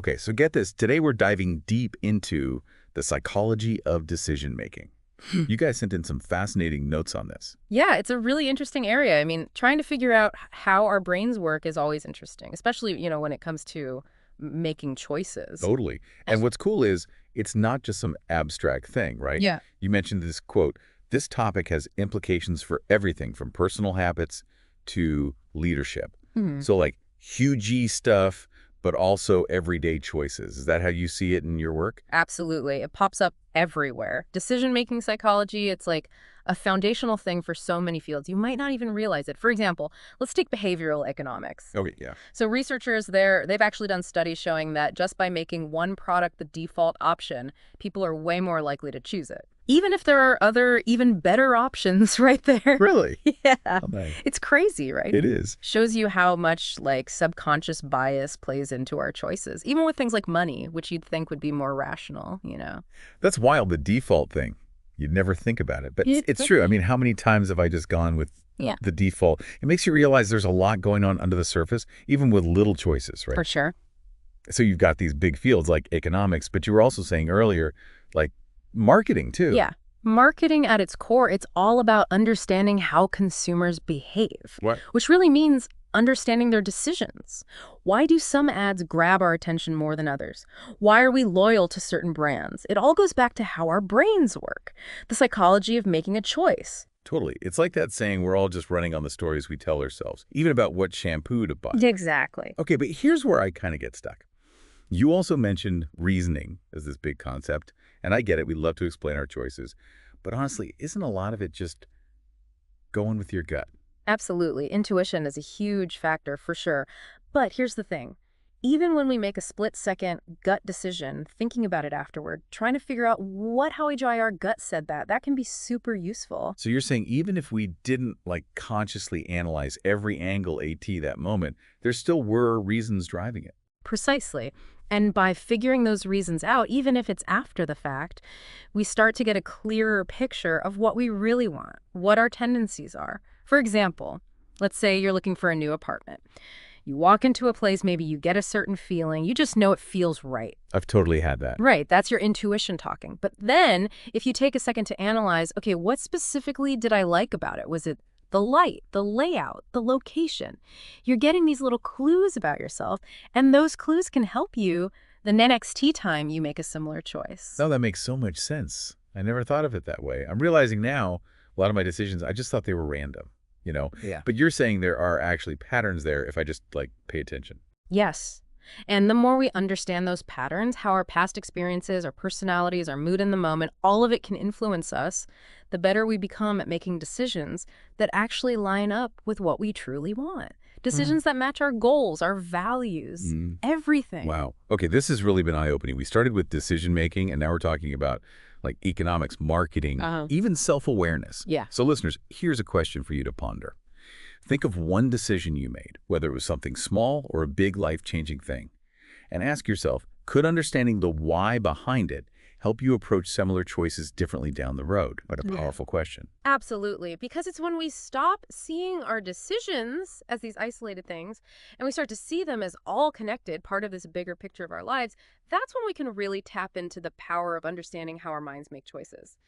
Okay, so get this. Today we're diving deep into the psychology of decision making. You guys sent in some fascinating notes on this. Yeah, it's a really interesting area. I mean, trying to figure out how our brains work is always interesting, especially, when it comes to making choices. Totally. And what's cool is it's not just some abstract thing, right? Yeah. You mentioned this quote, this topic has implications for everything from personal habits to leadership. Hmm. So like huge E stuff, but also everyday choices. Is that how you see it in your work? Absolutely. It pops up everywhere. Decision-making psychology, it's like a foundational thing for so many fields. You might not even realize it. For example, let's take behavioral economics. Okay, yeah. So researchers there, they've actually done studies showing that just by making one product the default option, people are way more likely to choose it. Even if there are other, even better options right there. Really? Yeah. Oh, nice. It's crazy, right? It is. Shows you how much subconscious bias plays into our choices, even with things like money, which you'd think would be more rational. That's wild, the default thing. You'd never think about it, but You'd it's think- true. I mean, how many times have I just gone with Yeah, the default? It makes you realize there's a lot going on under the surface, even with little choices, right? for sure. So you've got these big fields like economics, but you were also saying earlier, like marketing too. Yeah. Marketing at its core, it's all about understanding how consumers behave, What? which really means understanding their decisions. Why do some ads grab our attention more than others? Why are we loyal to certain brands? It all goes back to how our brains work, the psychology of making a choice. Totally. It's like that saying we're all just running on the stories we tell ourselves, even about what shampoo to buy. Exactly. Okay, but here's where I kind of get stuck. You also mentioned reasoning as this big concept, and I get it. We love to explain our choices. But honestly, isn't a lot of it just going with your gut? Absolutely. Intuition is a huge factor for sure. But here's the thing. Even when we make a split-second gut decision, thinking about it afterward, trying to figure out how our gut said that can be super useful. So you're saying even if we didn't like consciously analyze every angle AT that moment, there still were reasons driving it. Precisely. And by figuring those reasons out, even if it's after the fact, we start to get a clearer picture of what we really want, what our tendencies are. For example, let's say you're looking for a new apartment. You walk into a place, maybe you get a certain feeling, you just know it feels right. I've totally had that. Right, that's your intuition talking. But then, if you take a second to analyze, okay, what specifically did I like about it? Was it the light, the layout, the location? You're getting these little clues about yourself, and those clues can help you the next time you make a similar choice. No, that makes so much sense. I never thought of it that way. I'm realizing now a lot of my decisions, I just thought they were random. Yeah. But you're saying there are actually patterns there if I just like pay attention. Yes. And the more we understand those patterns, how our past experiences, our personalities, our mood in the moment, all of it can influence us, the better we become at making decisions that actually line up with what we truly want. Decisions that match our goals, our values, everything. Wow. Okay, this has really been eye-opening. We started with decision making, and now we're talking about like economics, marketing, even self-awareness. Yeah. So listeners, here's a question for you to ponder. Think of one decision you made, whether it was something small or a big life-changing thing, and ask yourself, could understanding the why behind it help you approach similar choices differently down the road? What a powerful question. Absolutely, because it's when we stop seeing our decisions as these isolated things and we start to see them as all connected, part of this bigger picture of our lives, that's when we can really tap into the power of understanding how our minds make choices.